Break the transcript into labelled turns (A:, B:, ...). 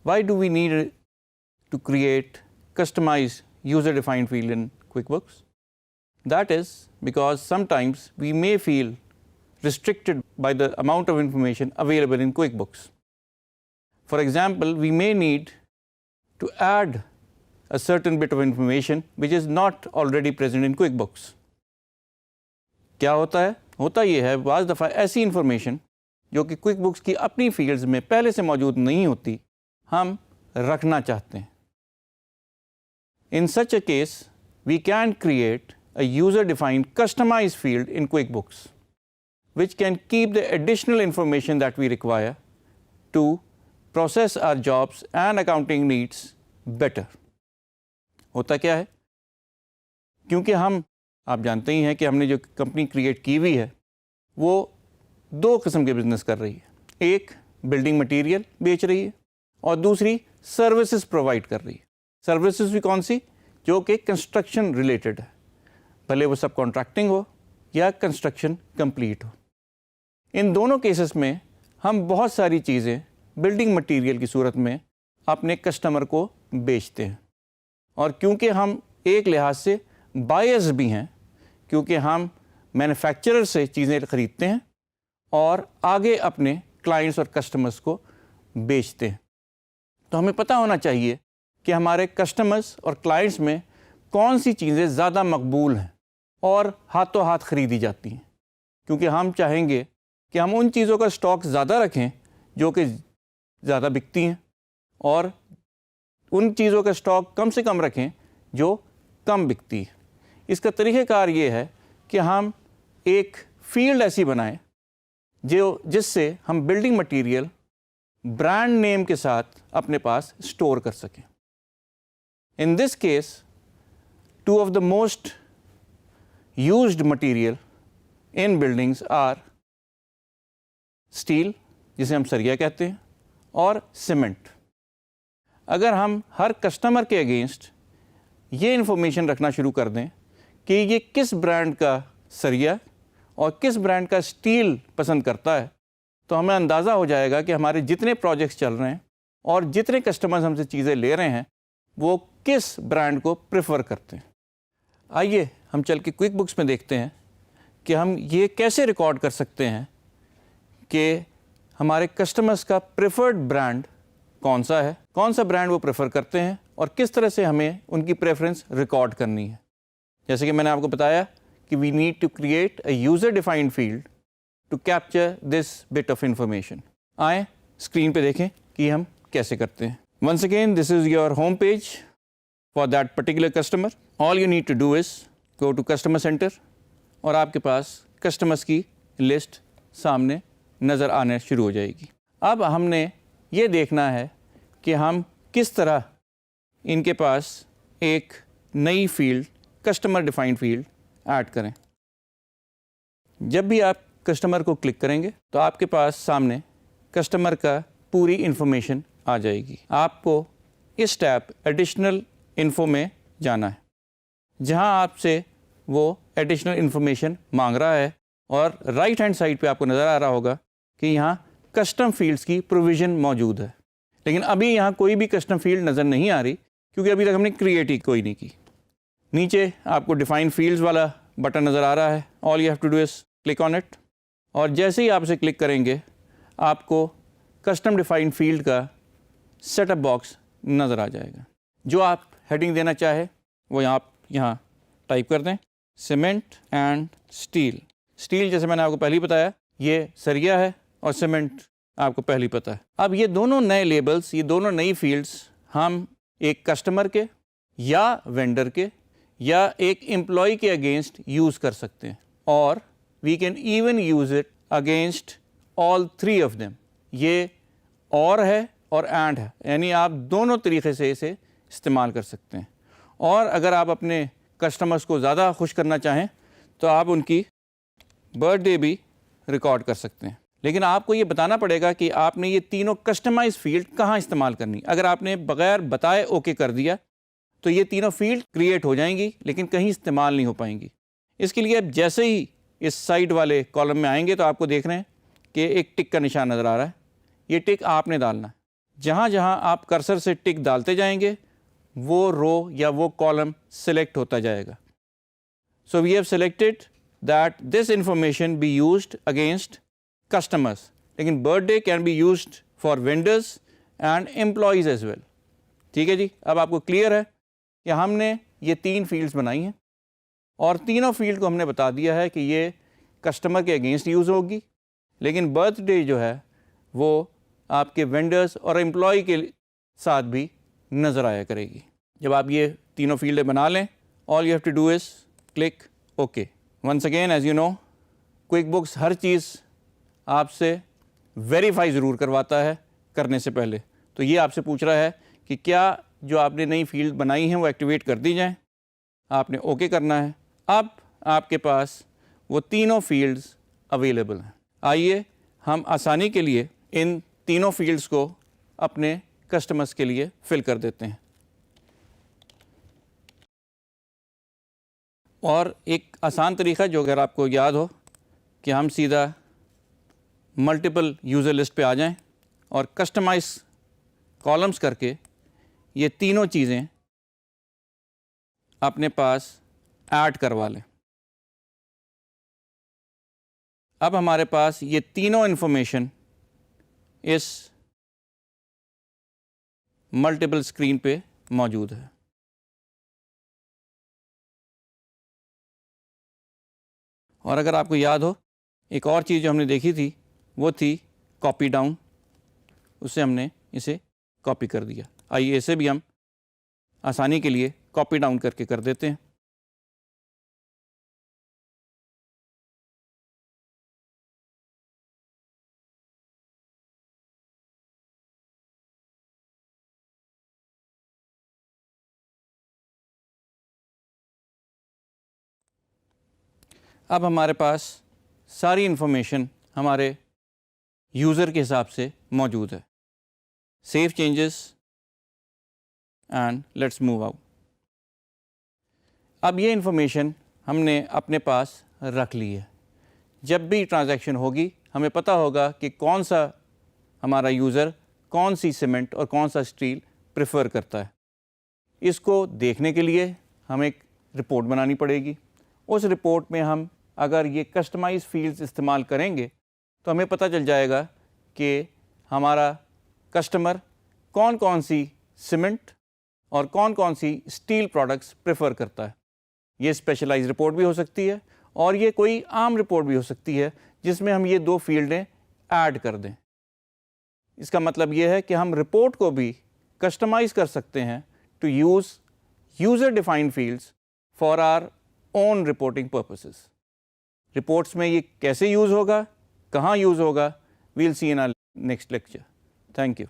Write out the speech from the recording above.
A: Why do we need to create customized user-defined field in QuickBooks? That is because sometimes we may feel restricted by the amount of information available in QuickBooks. For example, we may need to add a certain bit of information which is not already present in QuickBooks. क्या होता है? होता ये है बाज़ दफ़ा ऐसी information जो कि QuickBooks की अपनी फील्ड्स में पहले से मौजूद नहीं होती, हम रखना चाहते हैं. In such a case, we can create a user-defined customized field in QuickBooks, which can keep the additional information that we require to process our jobs and accounting needs better. होता क्या है? क्योंकि आप जानते ही हैं कि हमने जो कंपनी क्रिएट की हुई है वो दो किस्म के बिजनेस कर रही है. एक बिल्डिंग मटेरियल बेच रही है और दूसरी सर्विसेज प्रोवाइड कर रही है. सर्विसेज भी कौन सी? जो कि कंस्ट्रक्शन रिलेटेड है, भले वो सब कॉन्ट्रैक्टिंग हो या कंस्ट्रक्शन कंप्लीट हो. इन दोनों केसेस में हम बहुत सारी चीज़ें बिल्डिंग मटेरियल की सूरत में अपने कस्टमर को बेचते हैं. और क्योंकि हम एक लिहाज से बायर्स भी हैं, क्योंकि हम मैन्युफैक्चरर से चीज़ें ख़रीदते हैं और आगे अपने क्लाइंट्स और कस्टमर्स को बेचते हैं, तो हमें पता होना चाहिए कि हमारे कस्टमर्स और क्लाइंट्स में कौन सी चीज़ें ज़्यादा मकबूल हैं और हाथों हाथ ख़रीदी जाती हैं. क्योंकि हम चाहेंगे कि हम उन चीज़ों का स्टॉक ज़्यादा रखें जो कि ज़्यादा बिकती हैं और उन चीज़ों का स्टॉक कम से कम रखें जो कम बिकती है. इसका तरीक़ाकार ये है कि हम एक फील्ड ऐसी बनाएं जिससे हम बिल्डिंग मटेरियल ब्रांड नेम के साथ अपने पास स्टोर कर सकें. In this case, two of the most used material in buildings are steel, जिसे हम सरिया कहते हैं, और सीमेंट. अगर हम हर कस्टमर के अगेंस्ट ये इंफॉर्मेशन रखना शुरू कर दें कि ये किस ब्रांड का सरिया और किस ब्रांड का स्टील पसंद करता है, तो हमें अंदाज़ा हो जाएगा कि हमारे जितने प्रोजेक्ट्स चल रहे हैं और जितने कस्टमर्स हमसे चीज़ें ले रहे हैं वो किस ब्रांड को प्रेफर करते हैं. आइए हम चल के QuickBooks में देखते हैं कि हम ये कैसे रिकॉर्ड कर सकते हैं कि हमारे कस्टमर्स का प्रेफर्ड ब्रांड कौन सा है, कौन सा ब्रांड वो प्रेफर करते हैं और किस तरह से हमें उनकी प्रेफरेंस रिकॉर्ड करनी है. जैसे कि मैंने आपको बताया कि we need to create a user defined field to capture this bit of information. आए स्क्रीन पे देखें कि हम कैसे करते हैं. Once again, this is your home page for that particular customer. All you need to do is go to customer center और आपके पास कस्टमर्स की लिस्ट सामने नज़र आने शुरू हो जाएगी. अब हमने ये देखना है कि हम किस तरह इनके पास एक नई field, customer defined field add करें. जब भी आप कस्टमर को क्लिक करेंगे तो आपके पास सामने कस्टमर का पूरी इंफॉर्मेशन आ जाएगी. आपको इस टैब एडिशनल इन्फो में जाना है, जहां आपसे वो एडिशनल इन्फॉर्मेशन मांग रहा है और राइट हैंड साइड पे आपको नज़र आ रहा होगा कि यहाँ कस्टम फील्ड्स की प्रोविज़न मौजूद है. लेकिन अभी यहाँ कोई भी कस्टम फील्ड नज़र नहीं आ रही क्योंकि अभी तक हमने क्रिएट ही कोई नहीं की. नीचे आपको डिफ़ाइन फील्ड्स वाला बटन नज़र आ रहा है. All you have to do is click on it और जैसे ही आप इसे क्लिक करेंगे आपको कस्टम डिफाइंड फील्ड का सेटअप बॉक्स नज़र आ जाएगा. जो आप हेडिंग देना चाहे वो यहाँ टाइप कर दें, सीमेंट एंड स्टील. स्टील जैसे मैंने आपको पहले ही बताया ये सरिया है और सीमेंट आपको पहले ही पता है. अब ये दोनों नए लेबल्स, ये दोनों नई फील्ड्स हम एक कस्टमर के या वेंडर के या एक एम्प्लॉय के अगेंस्ट यूज़ कर सकते हैं और we can even use it against all three of them. ये और है और एंड है, यानी आप दोनों तरीक़े से इसे इस्तेमाल कर सकते हैं. और अगर आप अपने कस्टमर्स को ज़्यादा खुश करना चाहें तो आप उनकी बर्थडे भी रिकॉर्ड कर सकते हैं. लेकिन आपको ये बताना पड़ेगा कि आपने ये तीनों कस्टमाइज फील्ड कहाँ इस्तेमाल करनी. अगर आपने बग़ैर बताए ओके कर दिया तो ये तीनों फील्ड क्रिएट हो जाएंगी लेकिन कहीं इस्तेमाल नहीं हो पाएंगी. इसके लिए अब जैसे ही इस साइड वाले कॉलम में आएंगे तो आपको देख रहे हैं कि एक टिक का निशान नज़र आ रहा है. ये टिक आपने डालना है. जहाँ जहाँ आप कर्सर से टिक डालते जाएंगे वो रो या वो कॉलम सिलेक्ट होता जाएगा। So we have selected that this information be used against customers, लेकिन birthday can be used for vendors and employees as well. ठीक है जी, अब आपको क्लियर है कि हमने ये 3 फील्ड्स बनाई हैं और तीनों फील्ड को हमने बता दिया है कि ये कस्टमर के अगेंस्ट यूज़ होगी, लेकिन बर्थडे जो है वो आपके वेंडर्स और एम्प्लॉय के साथ भी नज़र आया करेगी। जब आप ये तीनों फील्डें बना लें, all you have to do is click okay. Once again as you know, QuickBooks हर चीज़ आपसे वेरीफाई ज़रूर करवाता है करने से पहले। तो ये आपसे पूछ रहा है कि क्या जो आपने नई फील्ड बनाई हैं वो एक्टिवेट कर दी जाएँ, आपने ओके करना है। अब आपके पास वो तीनों फील्ड्स अवेलेबल हैं। आइए हम आसानी के लिए इन तीनों फील्ड्स को अपने कस्टमर्स के लिए फिल कर देते हैं। और एक आसान तरीका जो अगर आपको याद हो कि हम सीधा मल्टीपल यूज़र लिस्ट पे आ जाएं और कस्टमाइज कॉलम्स करके ये तीनों चीज़ें अपने पास ऐड करवा लें। अब हमारे पास ये तीनों इन्फॉर्मेशन इस मल्टीपल स्क्रीन पे मौजूद है। और अगर आपको याद हो, एक और चीज़ जो हमने देखी थी वो थी कॉपी डाउन, उससे हमने इसे कॉपी कर दिया। आइए इसे भी हम आसानी के लिए कॉपी डाउन करके कर देते हैं। अब हमारे पास सारी इन्फॉर्मेशन हमारे यूज़र के हिसाब से मौजूद है। Save changes and let's move out. अब ये इन्फॉर्मेशन हमने अपने पास रख ली है। जब भी ट्रांजैक्शन होगी हमें पता होगा कि कौन सा हमारा यूज़र कौन सी सीमेंट और कौन सा स्टील प्रेफर करता है। इसको देखने के लिए हमें एक रिपोर्ट बनानी पड़ेगी। उस रिपोर्ट में हम अगर ये कस्टमाइज फील्ड्स इस्तेमाल करेंगे तो हमें पता चल जाएगा कि हमारा कस्टमर कौन कौन सी सीमेंट और कौन कौन सी स्टील प्रोडक्ट्स प्रेफर करता है। ये स्पेशलाइज रिपोर्ट भी हो सकती है और ये कोई आम रिपोर्ट भी हो सकती है जिसमें हम ये 2 फील्डें ऐड कर दें। इसका मतलब ये है कि हम रिपोर्ट को भी कस्टमाइज़ कर सकते हैं to use user defined fields for our own reporting purposes. Reports में ये कैसे यूज़ होगा, कहाँ यूज़ होगा, we'll see in our next lecture. Thank you.